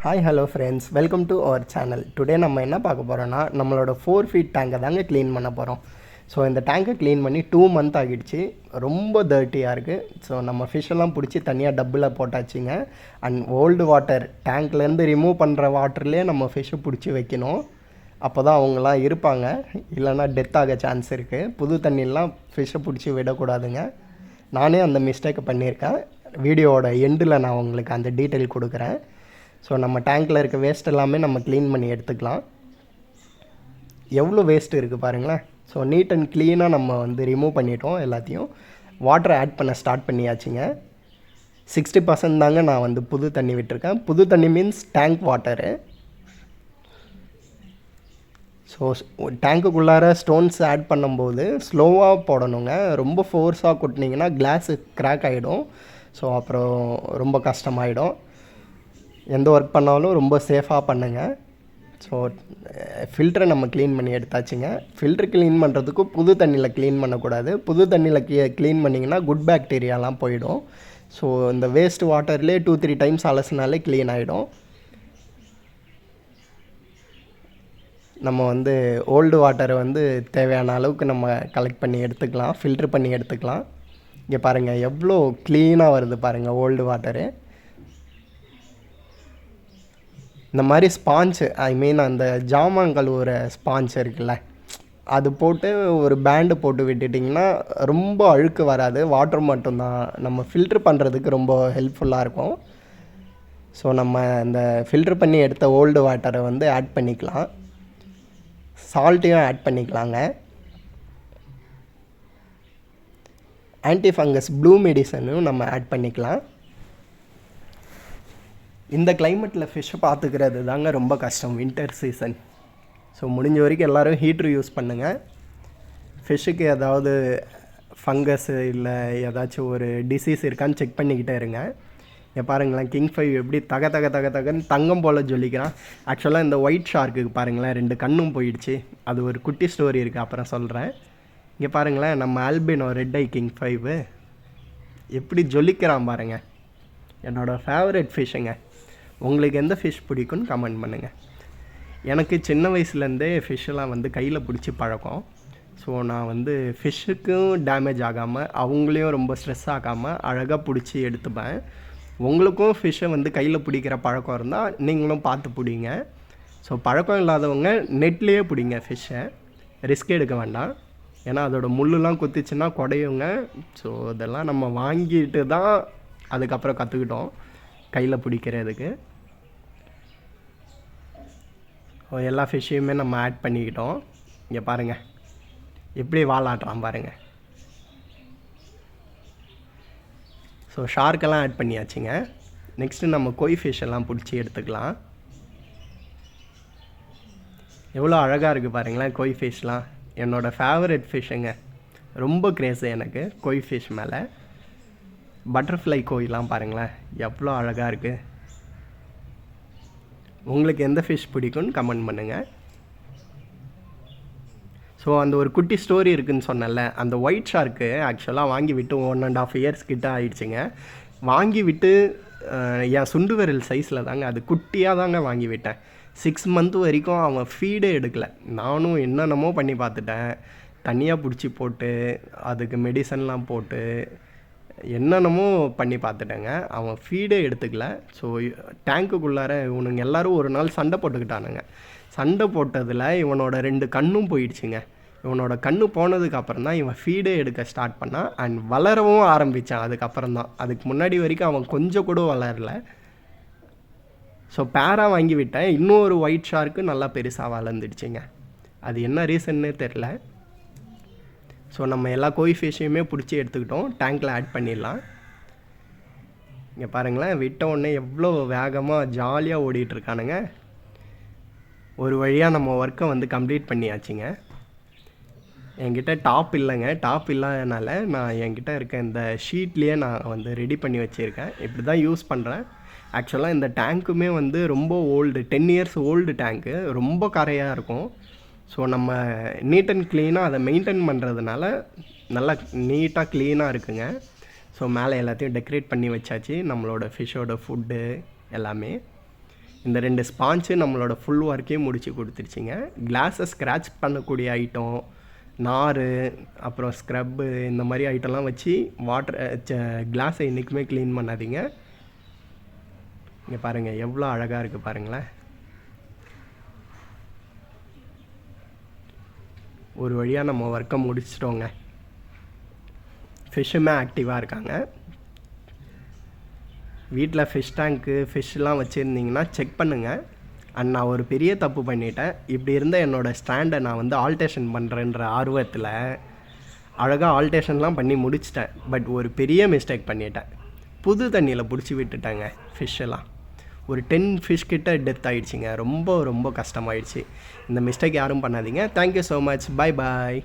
Hi hello friends, welcome to our channel. Today நம்ம என்ன பார்க்க போகிறோன்னா நம்மளோட 4 ஃபீட் டேங்கை தாங்க க்ளீன் பண்ண போகிறோம். ஸோ இந்த டேங்கை க்ளீன் பண்ணி 2 மந்த் ஆகிடுச்சு. ரொம்ப டர்ட்டியாக இருக்குது. ஸோ நம்ம ஃபிஷ்ஷெல்லாம் பிடிச்சி தனியாக டப்பில் போட்டாச்சுங்க. அண்ட் ஓல்டு வாட்டர் டேங்க்லேருந்து ரிமூவ் பண்ணுற வாட்டர்லேயே நம்ம ஃபிஷ்ஷை பிடிச்சி வைக்கணும். அப்போ தான் அவங்களாம் இருப்பாங்க, இல்லைனா டெத் ஆக சான்ஸ் இருக்குது. புது தண்ணியெலாம் ஃபிஷ்ஷை பிடிச்சி விடக்கூடாதுங்க. நானே அந்த மிஸ்டேக்கை பண்ணியிருக்கேன். வீடியோவோட எண்டில் நான் உங்களுக்கு அந்த டீட்டெயில் கொடுக்குறேன். ஸோ நம்ம டேங்க்கில் இருக்க வேஸ்ட் எல்லாமே நம்ம க்ளீன் பண்ணி எடுத்துக்கலாம். எவ்வளோ வேஸ்ட் இருக்குது பாருங்களேன். ஸோ நீட் அண்ட் க்ளீனாக நம்ம வந்து ரிமூவ் பண்ணிட்டோம். எல்லாத்தையும் வாட்டரை ஆட் பண்ண ஸ்டார்ட் பண்ணியாச்சுங்க. 60% தாங்க நான் வந்து புது தண்ணி விட்டுருக்கேன். புது தண்ணி மீன்ஸ் டேங்க் வாட்டரு. ஸோ டேங்க்குள்ளார ஸ்டோன்ஸ் ஆட் பண்ணும்போது ஸ்லோவாக போடணுங்க. ரொம்ப ஃபோர்ஸாக கொட்டினீங்கன்னா கிளாஸு க்ராக் ஆகிடும். ஸோ அப்புறம் ரொம்ப கஷ்டமாயிடும். எந்த ஒர்க் பண்ணாலும் ரொம்ப சேஃபாக பண்ணுங்கள். ஸோ ஃபில்டரை நம்ம க்ளீன் பண்ணி எடுத்தாச்சுங்க. ஃபில்டர் க்ளீன் பண்ணுறதுக்கும் புது தண்ணியில் க்ளீன் பண்ணக்கூடாது. புது தண்ணியில் க்ளீன் பண்ணிங்கன்னா குட் பாக்டீரியாலாம் போயிடும். ஸோ இந்த வேஸ்ட் வாட்டர்லேயே 2-3 டைம்ஸ் அலசினாலே க்ளீன் ஆகிடும். நம்ம வந்து ஓல்டு வாட்டரை வந்து தேவையான அளவுக்கு நம்ம கலெக்ட் பண்ணி எடுத்துக்கலாம், ஃபில்ட்ரு பண்ணி எடுத்துக்கலாம். இங்கே பாருங்கள் எவ்வளோ க்ளீனாக வருது பாருங்கள் ஓல்டு வாட்டரு. இந்த மாதிரி ஸ்பாஞ்சு, ஐ மீன் அந்த ஜாமான் கழுவுற ஸ்பாஞ்ச் இருக்குல்ல, அது போட்டு ஒரு பேண்டு போட்டு விட்டுட்டிங்கன்னா ரொம்ப அழுக்கு வராது. வாட்டர் மட்டும்தான் நம்ம ஃபில்ட்ரு பண்ணுறதுக்கு ரொம்ப ஹெல்ப்ஃபுல்லாக இருக்கும். ஸோ நம்ம இந்த ஃபில்ட்ரு பண்ணி எடுத்த ஓல்டு வாட்டரை வந்து ஆட் பண்ணிக்கலாம். சால்ட்டையும் ஆட் பண்ணிக்கலாங்க. ஆன்டி ஃபங்கஸ் ப்ளூ மெடிசனும் நம்ம ஆட் பண்ணிக்கலாம். இந்த கிளைமேட்டில் ஃபிஷ்ஷை பார்த்துக்கிறது தாங்க ரொம்ப கஷ்டம், வின்டர் சீசன். ஸோ முடிஞ்ச வரைக்கும் எல்லோரும் ஹீட்ரு யூஸ் பண்ணுங்கள். ஃபிஷ்ஷுக்கு ஏதாவது ஃபங்கஸ்ஸு இல்லை ஏதாச்சும் ஒரு டிசீஸ் இருக்கான்னு செக் பண்ணிக்கிட்டே இருங்க. இங்கே பாருங்களேன், கிங் 5 எப்படி தகன்னு தங்கம் போல் ஜொலிக்கிறான். ஆக்சுவலாக இந்த ஒயிட் ஷார்க்குக்கு பாருங்களேன் 2 கண்ணும் போயிடுச்சு. அது ஒரு குட்டி ஸ்டோரி இருக்குது, அப்புறம் சொல்கிறேன். இங்கே பாருங்களேன், நம்ம ஆல்பினோ ரெட் ஐ கிங் 5 எப்படி ஜொலிக்கிறான் பாருங்கள். என்னோடய ஃபேவரட் ஃபிஷ்ஷுங்க. உங்களுக்கு எந்த ஃபிஷ் பிடிக்குன்னு கமெண்ட் பண்ணுங்கள். எனக்கு சின்ன வயசுலேருந்தே ஃபிஷ்ஷெல்லாம் வந்து கையில் பிடிச்சி பழக்கம். ஸோ நான் வந்து ஃபிஷ்ஷுக்கும் டேமேஜ் ஆகாமல் அவங்களையும் ரொம்ப ஸ்ட்ரெஸ் ஆகாமல் அழகாக பிடிச்சி எடுத்துப்பேன். உங்களுக்கும் ஃபிஷ்ஷை வந்து கையில் பிடிக்கிற பழக்கம் இருந்தால் நீங்களும் பார்த்து பிடிங்க. ஸோ பழக்கம் இல்லாதவங்க நெட்லேயே பிடிங்க ஃபிஷ்ஷை, ரிஸ்க் எடுக்க வேண்டாம். ஏன்னா அதோடய முள்ளுலாம் குத்திச்சுன்னா குடையுங்க. ஸோ இதெல்லாம் நம்ம வாங்கிட்டு தான் அதுக்கப்புறம் கற்றுக்கிட்டோம் கையில் பிடிக்கிறதுக்கு. எல்லா ஃபிஷ்ஷையுமே நம்ம ஆட் பண்ணிக்கிட்டோம். இங்கே பாருங்கள் எப்படி வாலாட்டுறான் பாருங்கள். ஸோ ஷார்க்கெல்லாம் ஆட் பண்ணியாச்சுங்க. நெக்ஸ்ட்டு நம்ம கொய் ஃபிஷ் எல்லாம் பிடிச்சி எடுத்துக்கலாம். எவ்வளோ அழகாக இருக்குது பாருங்களேன் கொய் ஃபிஷ்லாம். என்னோடய ஃபேவரட் ஃபிஷ்ஷுங்க. ரொம்ப கிரேஸு எனக்கு கொய் ஃபிஷ் மேலே. பட்டர்ஃப்ளை கோயிலாம் பாருங்களேன் எவ்வளோ அழகாக இருக்குது. உங்களுக்கு எந்த ஃபிஷ் பிடிக்கும்னு கமெண்ட் பண்ணுங்கள். ஸோ அந்த ஒரு குட்டி ஸ்டோரி இருக்குதுன்னு சொன்னல, அந்த ஒயிட் ஷார்க்கு ஆக்சுவலாக வாங்கி விட்டு 1.5 இயர்ஸ் கிட்ட ஆகிடுச்சிங்க. வாங்கி விட்டு என் சுண்டு விரல் சைஸில் தாங்க, அது குட்டியாக தாங்க வாங்கி விட்டேன். 6 மந்த் வரைக்கும் அவன் ஃபீடே எடுக்கலை. நானும் என்னென்னமோ பண்ணி பார்த்துட்டேன். தனியாக பிடிச்சி போட்டு அதுக்கு மெடிசன்லாம் போட்டு என்னென்னமோ பண்ணி பார்த்துட்டேங்க. அவன் ஃபீடே எடுத்துக்கல. ஸோ டேங்க்குள்ளார இவனுங்க எல்லோரும் ஒரு நாள் சண்டை போட்டுக்கிட்டானுங்க. சண்டை போட்டதில் இவனோட 2 கண்ணும் போயிடுச்சுங்க. இவனோட கண்ணு போனதுக்கப்புறம் தான் இவன் ஃபீடே எடுக்க ஸ்டார்ட் பண்ணான். அண்ட் வளரவும் ஆரம்பித்தான் அதுக்கப்புறம் தான். அதுக்கு முன்னாடி வரைக்கும் அவன் கொஞ்சம் கூட வளரல. ஸோ பேராக வாங்கி விட்டேன். இன்னொரு ஒயிட் ஷார்க்கு நல்லா பெருசாக வளர்ந்துடுச்சுங்க. அது என்ன ரீசன்னே தெரில. ஸோ நம்ம எல்லா கோய் ஃபிஷ்ஷையுமே பிடிச்சி எடுத்துக்கிட்டோம். டேங்க்கில் ஆட் பண்ணிடலாம். இங்கே பாருங்களேன், விட்ட உடனே எவ்வளோ வேகமாக ஜாலியாக ஓடிட்டுருக்கானுங்க. ஒரு வழியாக நம்ம ஒர்க்கை வந்து கம்ப்ளீட் பண்ணியாச்சுங்க. என்கிட்ட டாப் இல்லைங்க. டாப் இல்லாதனால நான் என்கிட்ட இருக்க இந்த ஷீட்லேயே நான் வந்து ரெடி பண்ணி வச்சுருக்கேன். இப்படி தான் யூஸ் பண்ணுறேன். ஆக்சுவலாக இந்த டேங்க்குமே வந்து ரொம்ப ஓல்டு, 10 இயர்ஸ் ஓல்டு டேங்க்கு. ரொம்ப கரையாக இருக்கும். ஸோ நம்ம நீட் அண்ட் க்ளீனாக அதை மெயின்டைன் பண்ணுறதுனால நல்லா நீட்டாக க்ளீனாக இருக்குங்க. ஸோ மேலே எல்லாத்தையும் டெக்கரேட் பண்ணி வச்சாச்சு, நம்மளோட ஃபிஷ்ஷோட ஃபுட்டு எல்லாமே. இந்த 2 ஸ்பாஞ்சு நம்மளோட ஃபுல் ஒர்க்கையும் முடிச்சு கொடுத்துருச்சிங்க. கிளாஸை ஸ்க்ராட்ச் பண்ணக்கூடிய ஐட்டம், நார், அப்புறம் ஸ்க்ரப்பு, இந்த மாதிரி ஐட்டம்லாம் வச்சு கிளாஸை என்றைக்குமே க்ளீன் பண்ணாதீங்க. இங்கே பாருங்கள் எவ்வளோ அழகாக இருக்குது பாருங்களேன். ஒரு வழியாக நம்ம ஒர்க்கை முடிச்சிட்டோங்க. ஃபிஷ்ஷுமே ஆக்டிவாக இருக்காங்க. வீட்டில் ஃபிஷ் டேங்க்கு ஃபிஷ்லாம் வச்சுருந்தீங்கன்னா செக் பண்ணுங்கள். அண்ட் நான் ஒரு பெரிய தப்பு பண்ணிட்டேன். இப்படி இருந்த என்னோடய ஸ்டாண்டை நான் வந்து ஆல்டேஷன் பண்ணுறேன்ற ஆர்வத்தில் அழகாக ஆல்டேஷன்லாம் பண்ணி முடிச்சிட்டேன். பட் ஒரு பெரிய மிஸ்டேக் பண்ணிட்டேன். புது தண்ணியில் பிடிச்சி விட்டுட்டேங்க ஃபிஷ்ஷெல்லாம். ஒரு 10 ஃபிஷ் கிட்ட டெத் ஆகிடுச்சிங்க. ரொம்ப ரொம்ப கஷ்டமாயிடுச்சு. இந்த மிஸ்டேக் யாரும் பண்ணாதீங்க. Thank you so much. Bye bye.